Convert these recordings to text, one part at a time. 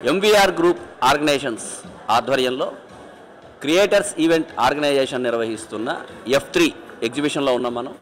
MVR group organisations ఆధ్వర్యంలో creators event organisation నిర్వహిస్తున్న F3 ఎగ్జిబిషన్లో ఉన్నాం మనం.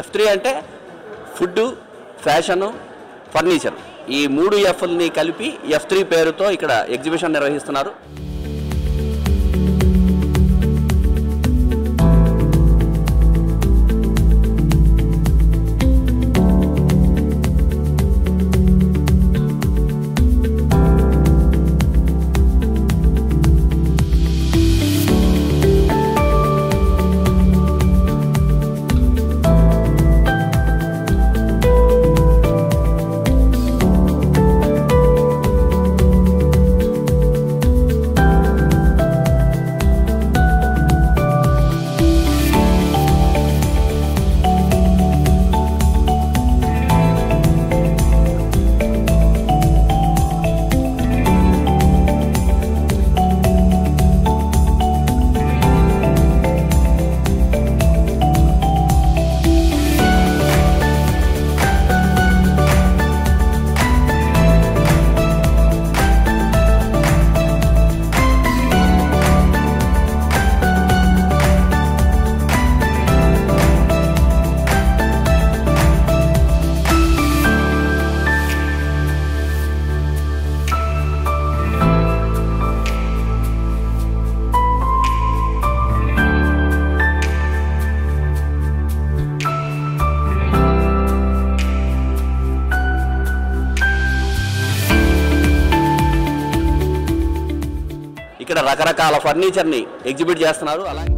F3 అంటే ఫుడ్, ఫ్యాషన్, ఫర్నిచర్, ఈ 3 F'ల్ని కలిపి F3 పేరుతో ఇక్కడ ఎగ్జిబిషన్ నిర్వహిస్తున్నారు. ఇక్కడ రకరకాల ఫర్నిచర్ని ఎగ్జిబిట్ చేస్తున్నారు. అలాగే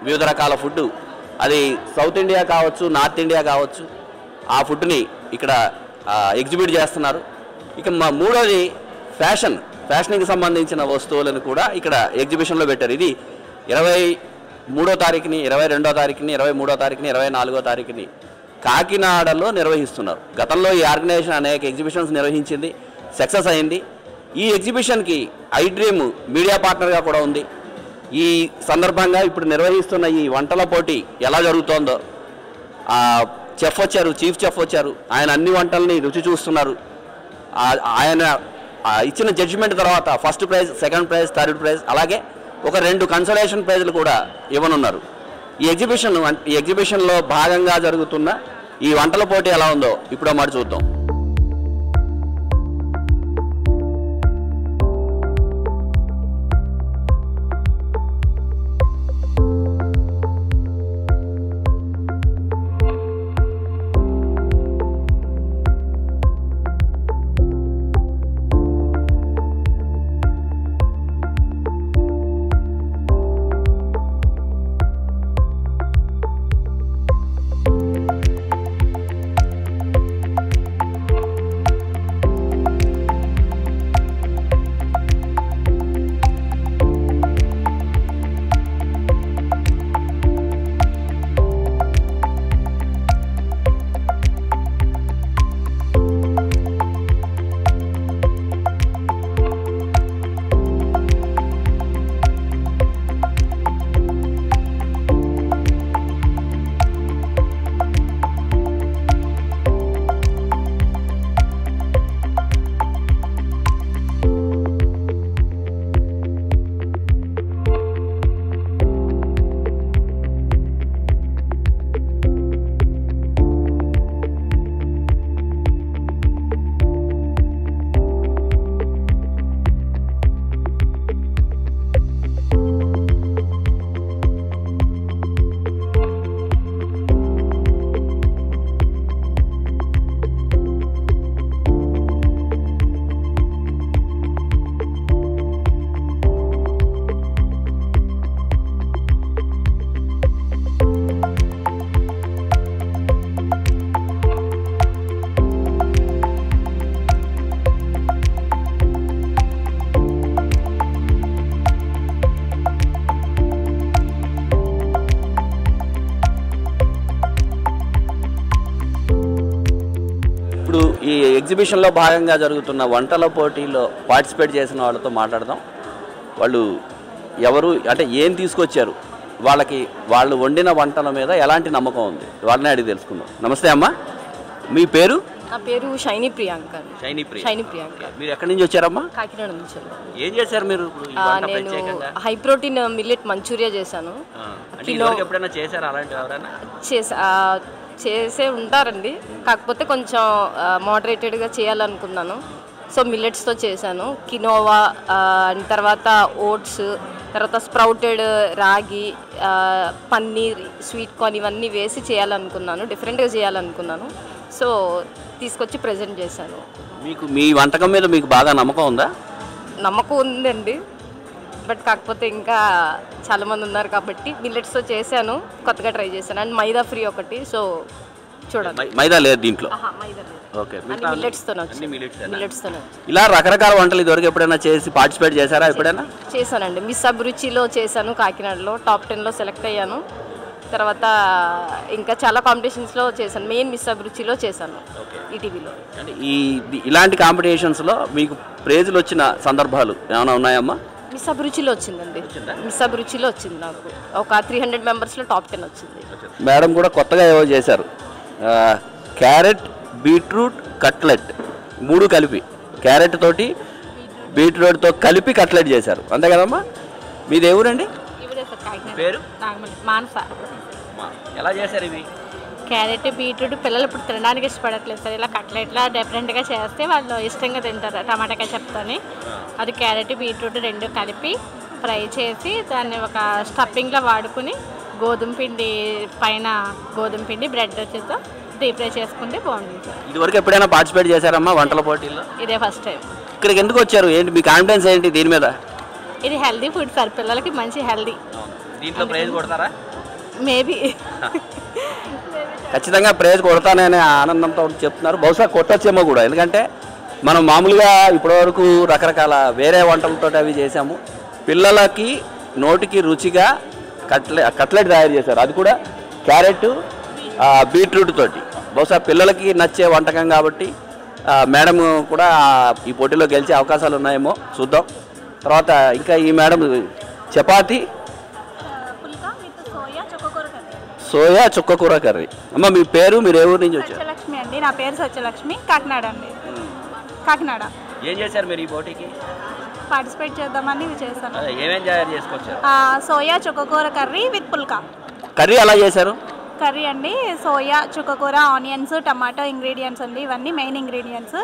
వివిధ రకాల ఫుడ్, అది సౌత్ ఇండియా కావచ్చు, నార్త్ ఇండియా కావచ్చు, ఆ ఫుడ్ని ఇక్కడ ఎగ్జిబిట్ చేస్తున్నారు. ఇక మూడోది ఫ్యాషన్కి సంబంధించిన వస్తువులను కూడా ఇక్కడ ఎగ్జిబిషన్లో పెట్టారు. ఇది 23వ తారీఖుని, 22వ తారీఖుని, 23వ తారీఖుని, 24వ తారీఖుని కాకినాడలో నిర్వహిస్తున్నారు. గతంలో ఈ ఆర్గనైజేషన్ అనేక ఎగ్జిబిషన్స్ నిర్వహించింది, సక్సెస్ అయింది. ఈ ఎగ్జిబిషన్కి iDream మీడియా పార్ట్నర్గా కూడా ఉంది. ఈ సందర్భంగా ఇప్పుడు నిర్వహిస్తున్న ఈ వంటల పోటీ ఎలా జరుగుతోందో, చీఫ్ చెఫ్ వచ్చారు, ఆయన అన్ని వంటల్ని రుచి చూస్తున్నారు. ఆయన ఇచ్చిన జడ్జిమెంట్ తర్వాత first prize, second prize, third prize, అలాగే ఒక 2 కన్సలేషన్ ప్రైజ్లు కూడా ఇవ్వనున్నారు. ఈ ఎగ్జిబిషన్లో భాగంగా జరుగుతున్న ఈ వంటల పోటీ ఎలా ఉందో ఇప్పుడు మరి చూద్దాం. ఇప్పుడు ఈ ఎగ్జిబిషన్లో భాగంగా జరుగుతున్న వంటల పోటీలో పార్టిసిపేట్ చేసిన వాళ్ళతో మాట్లాడదాం. వాళ్ళు ఎవరు అంటే ఏం తీసుకొచ్చారు, వాళ్ళకి వాళ్ళు వండిన వంటల మీద ఎలాంటి నమ్మకం ఉంది, వాళ్ళని అడిగి తెలుసుకుందాం. నమస్తే అమ్మా, మీ పేరు? నా పేరు షైనీ ప్రియాంక. షైనీ ప్రియాంక. మీరు ఎక్కడి నుంచి వచ్చారమ్మా? కాకినాడ నుంచి. ఏం చేశారు మీరు? నేను హై ప్రోటీన్ మిల్లెట్ మంచూరియా చేశాను. ఎప్పుడైనా చేశారా అలాంటి ఎవరైనా? చేసే ఉంటారండి, కాకపోతే కొంచెం మోడరేటెడ్గా చేయాలనుకున్నాను. సో మిల్లెట్స్తో చేశాను. కినోవా, తర్వాత ఓట్స్, తర్వాత స్ప్రౌటెడ్ రాగి, పన్నీర్, స్వీట్ కార్న్ ఇవన్నీ వేసి చేయాలనుకున్నాను, డిఫరెంట్గా చేయాలనుకున్నాను. సో తీసుకొచ్చి ప్రజెంట్ చేశాను. మీకు మీ వంటకం మీద మీకు బాగా నమ్మకం ఉందా? నమ్మకం ఉందండి, బట్ కాకపోతే ఇంకా చాలామంది ఉన్నారు కాబట్టి మిల్లెట్స్తో చేశాను, కొత్తగా ట్రై చేశాను. అండ్ మైదా ఫ్రీ ఒకటి, సో చూడండి. మైదా లేదు దీంట్లో? మైదా లేదు. ఓకే, మిల్లెట్స్తోనే. ఇలా రకరకాల వంటలు ఇదివరకు ఎప్పుడైనా చేసి పార్టిసిపేట్ చేశారా? ఎప్పుడైనా చేశానండి. మిస్ అభిరుచిలో చేశాను, కాకినాడలో టాప్ 10లో సెలెక్ట్ అయ్యాను. తర్వాత ఇంకా చాలా కాంపిటీషన్స్లో చేశాను, మెయిన్ మిస్ అభిరుచిలో చేశాను ఈటీవీలో. అంటే ఇలాంటి కాంపిటీషన్స్లో మీకు ప్రైజులు వచ్చిన సందర్భాలు ఏమైనా ఉన్నాయమ్మా? మిస్ అభిరుచిలో వచ్చిందండి, మిస్ అభిరుచిలో వచ్చింది నాకు. ఒక 300 మెంబర్స్లో టాప్ 10 వచ్చింది. మేడం కూడా కొత్తగా ఏవో చేశారు, క్యారెట్ బీట్రూట్ కట్లెట్, 3 కలిపి, క్యారెట్ తోటి బీట్రూట్తో కలిపి కట్లెట్ చేశారు, అంతే కదమ్మా? మీది ఎవరండి? పేరు? మానస. ఎలా చేశారు ఇవి? క్యారెట్ బీట్రూట్ పిల్లలు ఇప్పుడు తినడానికి ఇష్టపడట్లేదు సార్. ఇలా కట్లెట్లా డిఫరెంట్గా చేస్తే వాళ్ళు ఇష్టంగా తింటారు. టమాటా కెచప్తోని అది క్యారెట్ బీట్రూట్ 2 కలిపి ఫ్రై చేసి దాన్ని ఒక స్టఫింగ్లో వాడుకుని గోధుమ పిండి పైన గోధుమ పిండి బ్రెడ్ వచ్చేతో డీప్ ఫ్రై చేసుకుంటే బాగుంటుంది సార్. ఇదివరకు ఎప్పుడైనా పార్టిసిపేట్ చేశారమ్మా వంటల పోటీల్లో? ఇదే ఫస్ట్ టైం. ఇక్కడికి ఎందుకు వచ్చారు, ఏంటి మీ కాన్ఫిడెన్స్ ఏంటి దీని మీద? ఇది హెల్దీ ఫుడ్ సార్, పిల్లలకి మంచి హెల్దీ. దీంట్లో ప్రైజ్ కొడతారా? మేబీ ఖచ్చితంగా ప్రైజ్ కొడతాననే ఆనందంతో చెప్తున్నారు. బహుశా కొట్టొచ్చేమో కూడా, ఎందుకంటే మనం మామూలుగా ఇప్పటివరకు రకరకాల వేరే వంటలతో అవి చేసాము. పిల్లలకి నోటికి రుచిగా కట్లెట్ తయారు చేశారు, అది కూడా క్యారెట్ బీట్రూట్ తోటి. బహుశా పిల్లలకి నచ్చే వంటకం కాబట్టి మేడం కూడా ఈ పోటీలో గెలిచే అవకాశాలు ఉన్నాయేమో, చూద్దాం. తర్వాత ఇంకా ఈ మేడం చపాతీ సోయా చుక్కకూర కర్రీ. అమ్మ మీ పేరు, మీరు ఏ ఊరు నుంచి వచ్చారు? సత్యలక్ష్మి అండి, నా పేరు సత్యలక్ష్మి, కాకినాడ అండి. కాకినాడ. ఏం చేశారు మీరు ఈ పోటీకి? పార్టిసిపేట్ చేద్దామని ఇవి చేశాను. ఏమేం తయారు చేసుకొచ్చారు? సోయా చుక్కకూర కర్రీ విత్ పుల్కా. కర్రీ ఎలా చేశారు? కర్రీ అండి, సోయా చుక్కకూర, ఆనియన్స్, టమాటో ఇంగ్రీడియంట్స్ అండి, ఇవన్నీ మెయిన్ ఇంగ్రీడియంట్స్.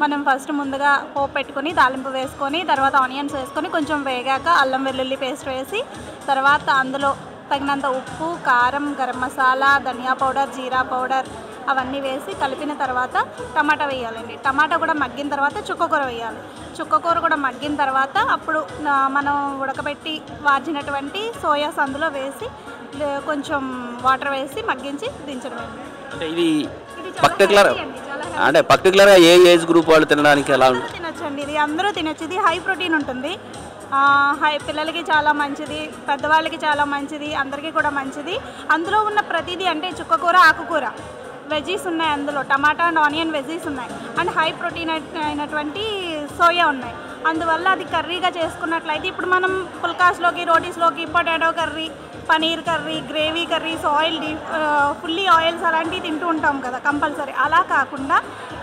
మనం ఫస్ట్ ముందుగా పోపు పెట్టుకొని తాలింపు వేసుకొని తర్వాత ఆనియన్స్ వేసుకొని కొంచెం వేగాక అల్లం వెల్లుల్లి పేస్ట్ వేసి తర్వాత అందులో తగినంత ఉప్పు, కారం, గరం మసాలా, ధనియా పౌడర్, జీరా పౌడర్ అవన్నీ వేసి కలిపిన తర్వాత టమాటా వేయాలండి. టమాటా కూడా మగ్గిన తర్వాత చుక్కకూర వేయాలి. చుక్కకూర కూడా మగ్గిన తర్వాత అప్పుడు మనం ఉడకబెట్టి వార్చినటువంటి సోయాస్ అందులో వేసి కొంచెం వాటర్ వేసి మగ్గించి దించడం. అంటే ఇది పర్టికులర్గా ఏ ఏజ్ గ్రూప్ వాళ్ళు తినడానికి ఎలా ఉంటుంది? తినొచ్చండి, ఇది అందరూ తినొచ్చు. ఇది హై ప్రోటీన్ ఉంటుంది, పిల్లలకి చాలా మంచిది, పెద్దవాళ్ళకి చాలా మంచిది, అందరికీ కూడా మంచిది. అందులో ఉన్న ప్రతిదీ అంటే చుక్కకూర, ఆకుకూర, వెజీస్ ఉన్నాయి, అందులో టమాటా అండ్ ఆనియన్ వెజీస్ ఉన్నాయి, అండ్ హై ప్రోటీన్ అయినటువంటి సోయా ఉన్నాయి. అందువల్ల అది కర్రీగా చేసుకున్నట్లయితే ఇప్పుడు మనం పుల్కాస్లోకి, రోటీస్లోకి potato curry, paneer curry, gravy curries, fully oils అలాంటివి తింటూ ఉంటాం కదా కంపల్సరీ. అలా కాకుండా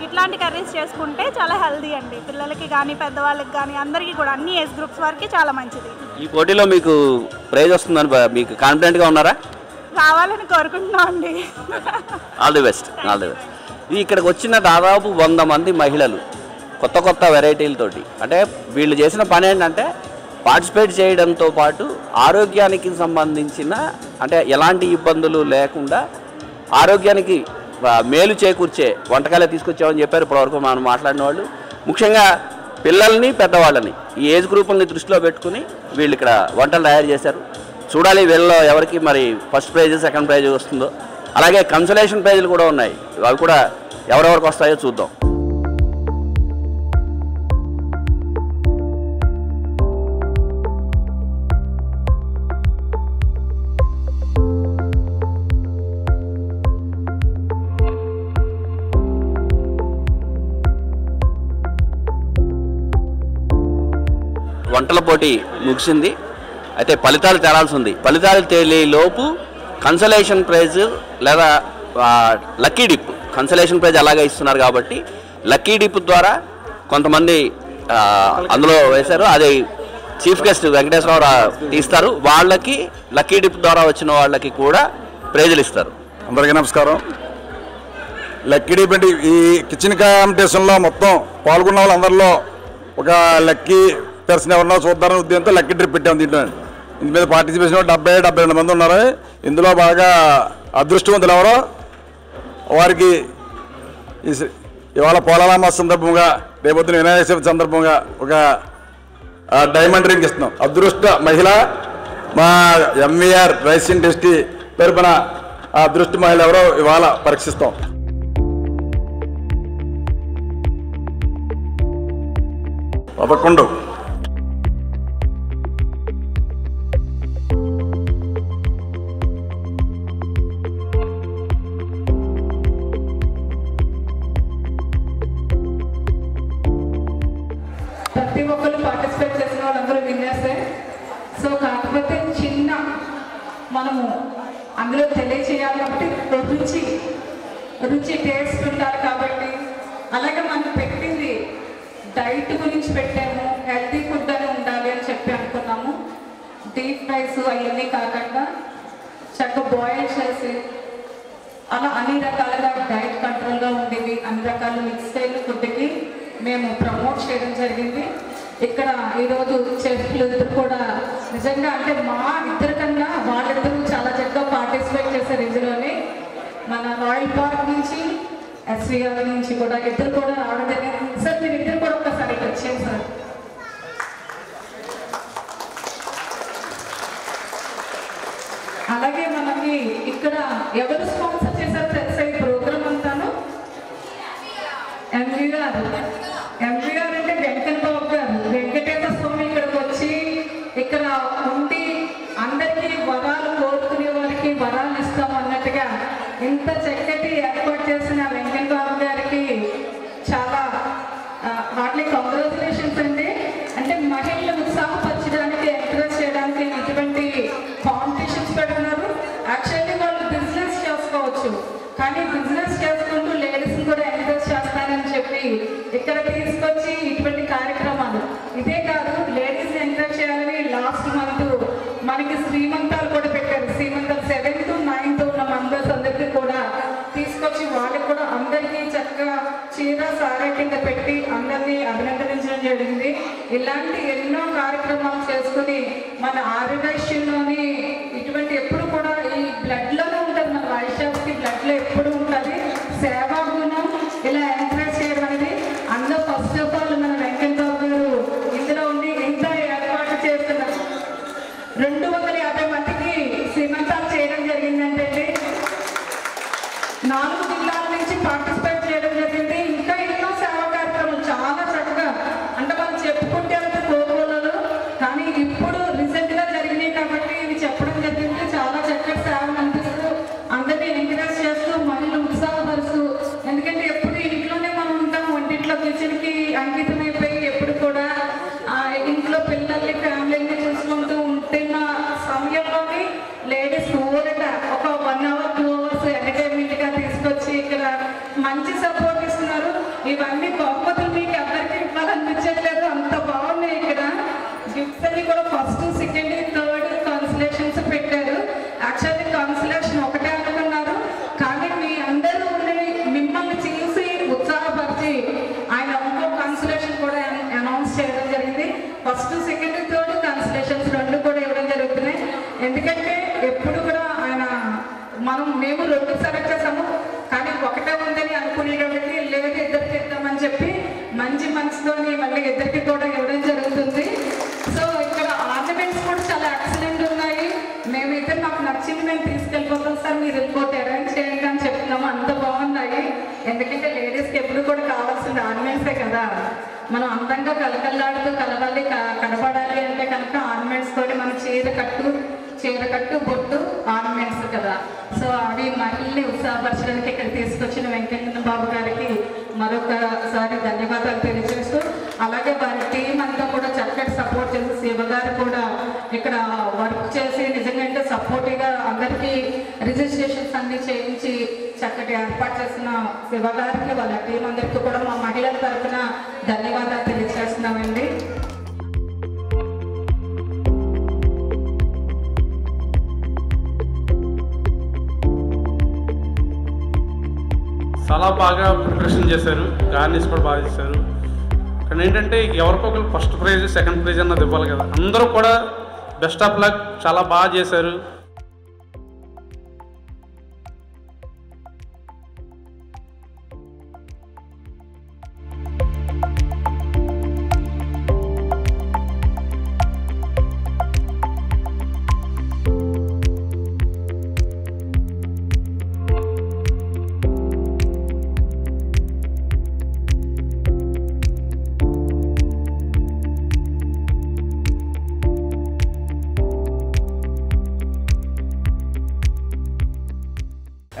ఇట్లాంటి కర్రీస్ చేసుకుంటే చాలా హెల్దీ అండి, పిల్లలకి కానీ పెద్దవాళ్ళకి కానీ అందరికీ కూడా, అన్ని ఏజ్ గ్రూప్స్ వారికి చాలా మంచిది. ఈ పోటీలో మీకు ప్రైజ్ వస్తుందని మీకు కాన్ఫిడెంట్గా ఉన్నారా? రావాలని కోరుకుంటున్నాం అండి. All the best, all the best. ఇక్కడికి వచ్చిన దాదాపు 100 మంది మహిళలు కొత్త కొత్త వెరైటీలతోటి, అంటే వీళ్ళు చేసిన పని ఏంటంటే పార్టిసిపేట్ చేయడంతో పాటు ఆరోగ్యానికి సంబంధించిన, అంటే ఎలాంటి ఇబ్బందులు లేకుండా ఆరోగ్యానికి మేలు చేకూర్చే వంటకాలే తీసుకొచ్చామని చెప్పారు ఇప్పటివరకు మనం మాట్లాడిన వాళ్ళు. ముఖ్యంగా పిల్లల్ని, పెద్దవాళ్ళని, ఈ ఏజ్ గ్రూపుల్ని దృష్టిలో పెట్టుకుని వీళ్ళు ఇక్కడ వంటలు తయారు చేశారు. చూడాలి వీళ్ళలో ఎవరికి మరి ఫస్ట్ ప్రైజ్, సెకండ్ ప్రైజ్ వస్తుందో. అలాగే కన్సలేషన్ ప్రైజులు కూడా ఉన్నాయి, అవి కూడా ఎవరెవరికి వస్తాయో చూద్దాం. వంటల పోటీ ముగిసింది. అయితే ఫలితాలు తేలాల్సి ఉంది. ఫలితాలు తేలేలోపు కన్సలేషన్ ప్రైజ్ లేదా లక్కీ డిప్, కన్సలేషన్ ప్రైజ్ అలాగే ఇస్తున్నారు కాబట్టి లక్కీ డిప్ ద్వారా కొంతమంది అందులో వేశారు. అది చీఫ్ గెస్ట్ వెంకటేశ్వరరావు తీస్తారు. వాళ్ళకి లక్కీ డిప్ ద్వారా వచ్చిన వాళ్ళకి కూడా ప్రైజులు ఇస్తారు. అందరికీ నమస్కారం. లక్కీ డిప్ అంటే ఈ కిచెన్ కాంపిటీషన్లో మొత్తం పాల్గొన్న వాళ్ళందరిలో ఒక లక్కీ పర్సన్ ఎవరన్నా చూద్దారని ఉద్దేశంతో లక్కీ ట్రిప్ పెట్టాము. దీంట్లో ఇంటి మీద పార్టిసిపేషన్ 70-72 మంది ఉన్నారు. ఇందులో బాగా అదృష్టవంతులు ఎవరో వారికి ఇవాళ పోలాలమ్మ సందర్భంగా, రేపొద్దున వినాయక చవితి సందర్భంగా ఒక డైమండ్ రింగ్ ఇస్తున్నాం. అదృష్ట మహిళ మా ఎంవీఆర్ రైస్ ఇండస్ట్రీ తరపున ఆ అదృష్ట మహిళ ఎవరో ఇవాళ పరీక్షిస్తాం. పదకొండు ప్రతి ఒక్కరు పార్టిసిపేట్ చేసిన వాళ్ళందరూ విన్నర్సే. సో కాకపోతే చిన్న మనము అందులో తెలియచేయాలి కాబట్టి రుచి టేస్ట్ ఉండాలి కాబట్టి, అలాగే మనం పెట్టింది డైట్ గురించి పెట్టాము, హెల్తీ ఫుడ్ అని ఉండాలి అని చెప్పి అనుకున్నాము. డీప్ ఫ్రైస్ అవన్నీ కాకుండా చక్కగా బాయిల్ చేసి అలా అన్ని రకాలుగా డైట్ కంట్రోల్గా ఉండేవి, అన్ని రకాల మిక్స్ స్టైల్ ఫుడ్కి మేము ప్రమోట్ చేయడం జరిగింది. ఇక్కడ ఈరోజు చెఫ్లు ఇద్దరు కూడా నిజంగా అంటే మా ఇద్దరు కన్నా వాళ్ళిద్దరూ చాలా చక్కగా పార్టిసిపేట్ చేశారు. ఇందులోనే మన రాయల్ పార్క్ నుంచి ఎస్వీఆర్ నుంచి కూడా ఇద్దరు కూడా రావడం జరిగింది. సార్ మీరు ఇద్దరు కూడా ఒక్కసారి ఇక్కడ వచ్చేది సార్. అలాగే మనకి ఇక్కడ ఎవరు స్పాన్సర్ చేశారు తెలుసా ఈ ప్రోగ్రామ్ అంతాను? ఎంవీఆర్ అంటే వెంకట బాబు గారు. వెంకటేశ్వర స్వామి ఇక్కడికి వచ్చి ఇక్కడ ఉండి అందరికీ వరాలు కోరుకునే వారికి వరాలు ఇస్తాం అన్నట్టుగా ఇంత చక్కటి ఏర్పాటు చేసిన వెంకట బాబు గారికి చాలా వాటికి కంగ్రాచులేషన్స్ అండి. అంటే మహిళలు ఉత్సాహపరచడానికి, ఎంకరేజ్ చేయడానికి ఇటువంటి కాంపిటీషన్స్ పెడుతున్నారు. యాక్చువల్లీ వాళ్ళు బిజినెస్ చేసుకోవచ్చు, కానీ బిజినెస్ చేసుకుంటూ లేడీస్ని కూడా ఎంకరేజ్ చేస్తారని చెప్పి ఇక్కడ తీసుకొచ్చి ఇటువంటి కార్యక్రమాలు. ఇదే కాదు, లేడీస్ని ఎంకరేజ్ చేయాలని లాస్ట్ మంత్ మనకి శ్రీమంతాలు కూడా పెట్టారు. శ్రీమంతాలు 7th, 9th ఉన్న మెంబర్స్ అందరికీ కూడా తీసుకొచ్చి వాళ్ళకి కూడా అందరికీ చక్కగా చీర సారా కింద పెట్టి అందరినీ అభినందించడం జరిగింది. ఇలాంటి ఎన్నో కార్యక్రమాలు చేసుకుని మన ఆరోగ్యంలోని ఇటువంటి ఎప్పుడు కూడా ఈ బ్లడ్లోనే ఉంటుంది. మన వైశాఖకి బ్లడ్లో ఎప్పుడు ఉంటుంది సేవా గుణం. ఇలా ఎంకరేజ్ చేయడం అనేది అందులో ఫస్ట్ ఆఫ్ ఆల్ మన వెంకట బాబు గారు ఇందులో ఉండి ఇంత ఏర్పాటు చేస్తున్నారు. 250 మందికి శ్రీమంతాలు చేయడం జరిగిందంటే 4 జిల్లాల నుంచి పార్టిసిపేట్ చేయడం జరిగింది. ఇంకా ఎన్నో సేవా కార్యక్రమాలు చాలా చక్కగా అంటే మనం చెప్పుకుంటే అంత కోరుకోలేదు, కానీ ఇప్పుడు రీసెంట్గా జరిగినాయి కాబట్టి ఇవి చెప్పడం జరిగింది. చాలా చక్కటి సేవలు అనిపిస్తూ అందరినీ ఎంకరేజ్ చేస్తూ మహిళలు ఉత్సాహపరుస్తూ, ఎందుకంటే ఎప్పుడు ఇంట్లోనే మనం ఉంటాం, వంటింట్లో కిచెన్కి అంకితం అయిపోయి ఎప్పుడు కూడా ఇంట్లో పిల్లల్ని ఫ్యామిలీని చూసుకుంటూ ఉంటున్న సమయంలోని లేడీస్ ఊరట ఒక 1 hour 2 hours ఎంటర్టైన్మెంట్గా తీసుకొచ్చి ఇక్కడ మంచి సపోర్ట్ ఇస్తున్నారు. ఇవన్నీ బహుమతులు మీకు అందరికీ ఇవ్వాలనిపించట్లేదు, అంత బాగున్నాయి. ఇక్కడ గిఫ్ట్స్ అన్ని కూడా 1st, 2nd, 3rd కాన్సలేషన్స్ పెట్టారు. యాక్చువల్లీ కాన్సలేషన్ ఒకటే అనుకున్నారు, కానీ మీ అందరూ మిమ్మల్ని చూసి ఉత్సాహపరిచి ఆయన ఇంకో కాన్సలేషన్ కూడా అనౌన్స్ చేయడం జరిగింది. 1st, 2nd, 3rd కాన్సలేషన్స్ 2 కూడా ఇవ్వడం జరుగుతున్నాయి. ఎందుకంటే ఎప్పుడు కూడా ఆయన మేము 2 సెలెక్ట్ చేసాము, కానీ ఒకటే ఉందని అనుకునేటప్పటికి లేదు ఇద్దరికి ఇద్దామని చెప్పి మంచి మనసుతోని మళ్ళీ ఇద్దరికి కూడా ఇవ్వడం జరుగుతుంది. సో ఇక్కడ ఆర్నమెంట్స్ కూడా చాలా ఎక్సలెంట్ ఉన్నాయి. మేమైతే మాకు నచ్చింది మేము తీసుకెళ్ళిపోతాం సార్, మీరు ఇంకోటి అరేంజ్ చేయండి అని చెప్తున్నాము. అంత బాగున్నాయి. ఎందుకంటే లేడీస్కి ఎప్పుడు కూడా కావాల్సిన ఆర్నమెంట్సే కదా. మనం అందంగా కలకల్లాడుతూ కనబడాలి అంటే కనుక ఆర్నమెంట్స్ తోటి మన చీర కట్టు చీరకట్టు బొట్టు ఆర్నమెంట్స్ కదా. సో అవి మళ్ళీ ఉత్సాహపరచడానికి ఇక్కడ తీసుకొచ్చిన వెంకన్న బాబు గారికి మరొకసారి ధన్యవాదాలు తెలియజేస్తూ, అలాగే వారి టీం అంతా కూడా చక్కటి సపోర్ట్ చేసి శివ గారు కూడా ఇక్కడ వర్క్ చేసి నిజంగా సపోర్టివ్గా అందరికీ రిజిస్ట్రేషన్స్ అన్ని చేయించి చక్కటి ఏర్పాటు చేసిన శివ గారికి వాళ్ళ టీం అందరికీ కూడా మా మహిళల తరఫున ధన్యవాదాలు తెలియజేస్తున్నామండి. చాలా బాగా ప్రిపరేషన్ చేశారు, గార్నిష్ కూడా బాగా చేశారు. కానీ ఏంటంటే ఎవరికొకరు ఫస్ట్ ప్రైజ్ సెకండ్ ప్రైజ్ అన్నది ఇవ్వాలి కదా. అందరూ కూడా బెస్ట్ ఆఫ్ లక్, చాలా బాగా చేశారు.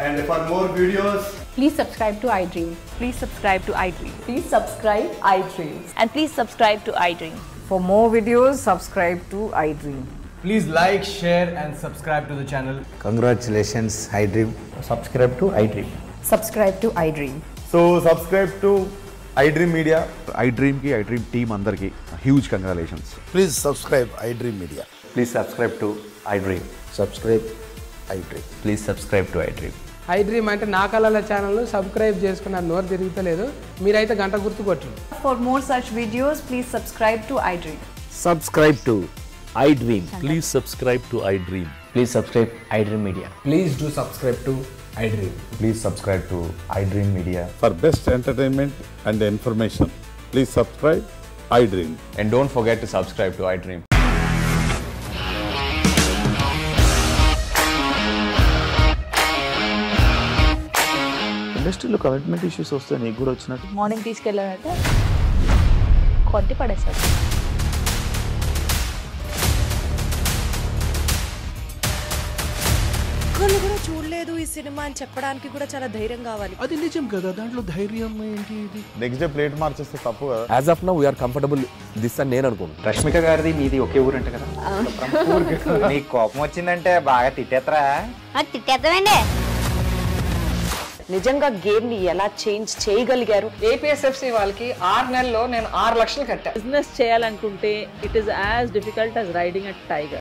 And for more videos, please subscribe to iDream. Please subscribe to iDream. Please subscribe iDream. And please subscribe to iDream. For more videos, subscribe to iDream. please like, share and subscribe to the channel. Congratulations, iDream. Subscribe to iDream. Subscribe to iDream. So subscribe to iDream Media. iDream ki iDream team andarki huge congratulations. Please subscribe iDream Media. Please subscribe to iDream. Subscribe iDream. Please subscribe to iDream. iDream అంటే నా కళల channel subscribe చేసుకున్నారు, నోరు తిరుగుతలేదు, మీరైతే గంట గుర్తు కొట్టండి. For more such videos, please subscribe to iDream. Subscribe to iDream. Please subscribe to iDream. Please subscribe iDream Media. Please do subscribe to iDream. Please subscribe to iDream Media. For best entertainment and information, please subscribe iDream. And don't forget to subscribe to iDream. ఇండస్ట్రీలో commitment issues వస్తే నీకు కూడా వచ్చినట్టు morning తీసుకెళ్ళారంటే కొట్టి పడేశారు. ఒక్కళ్ళు కూడా చూడలేదు ఈ సినిమా అని చెప్పడానికి కూడా చాలా ధైర్యం కావాలి. అది నిజం కదా, దాంట్లో ధైర్యం ఏంటి? ఇది నెక్స్ట్ డే ప్లేట్ మార్చేస్తే తప్పు కదా. As of now we are comfortable this అని నేను అనుకుంటున్నాను. రష్మిక గారిది మీది ఒకే ఊరు అంట కదా. నీకు కోపం వచ్చిందంటే బాగా తిట్టేత్తరా? తిట్టేద్దామండి. నిజంగా గేమ్ ని ఎలా చేంజ్ చేయగలిగారు? ఏపీఎస్ఎఫ్సి వాళ్ళకి 6 నెలల్లో నేను 6 లక్షలు కట్టా. బిజినెస్ చేయాలనుకుంటే it is as difficult as riding a tiger.